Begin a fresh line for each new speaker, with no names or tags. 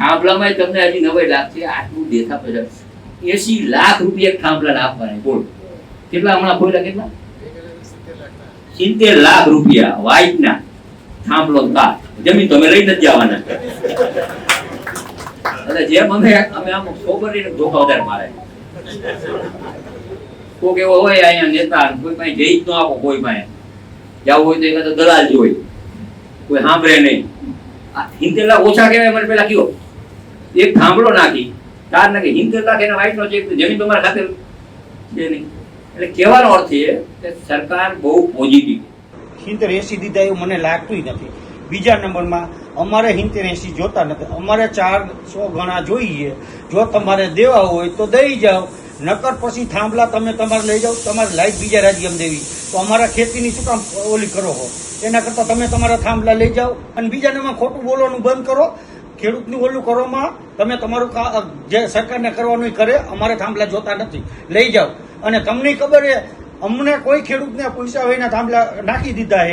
થાંભલામાં તમને હજી નવાઈ લાગશે, આટલું દેખા પછી 80 લાખ રૂપિયા થાંભલા આપવાના. બોલ કેટલા હમણાં બોલ્યા? કેટલા? 70 લાખ રૂપિયા વાઇટ ના થાંભલો કા જમીન તો અમે લઈ નથી જવાના. એટલે જેમ અમે આમ સોબરીને ધોખા વધારે મારે. કોઈક એવો હોય અહીંયા નેતા, કોઈ પાસે જઈ જ ન આપો, કોઈ પાસે જવું હોય તો એમાં તો દલાલ જ હોય, કોઈ સાંભળે નહીં. 70 લાખ ઓછા કહેવાય મને પેલા કયો? એક થાંભલો નાખી 4 નાખી 70 લાખ એના વાઇટ નો ચેક, જમીન તમારા ખાતે છે નહીં. એટલે કહેવાનો અર્થ એ કે સરકાર બહુ પોઝિટિવ.
70-80 દીધા એવું મને લાગતું નથી. બીજા નંબરમાં અમારે 70-80 જોતા નથી, અમારે 400 ગણા જોઈએ. જો તમારે દેવા હોય તો દઈ જાઓ, નકર પછી થાંભલા તમે તમારે લઈ જાઓ, તમારે લાઈટ બીજા રાજ્યમાં દેવી તો અમારા ખેતીની શું કામ ઓલી કરો હો? એના કરતાં તમે તમારા થાંભલા લઈ જાઓ અને બીજાનામાં ખોટું બોલવાનું બંધ કરો. ખેડૂતનું ઓલું કરવામાં તમે તમારું જે સરકારને કરવાનું એ કરે, અમારે થાંભલા જોતા નથી, લઈ જાઓ. અને તમને ખબર છે અમને કોઈ ખેડૂતને પૈસા હોય થાંભલા નાખી દીધા છે.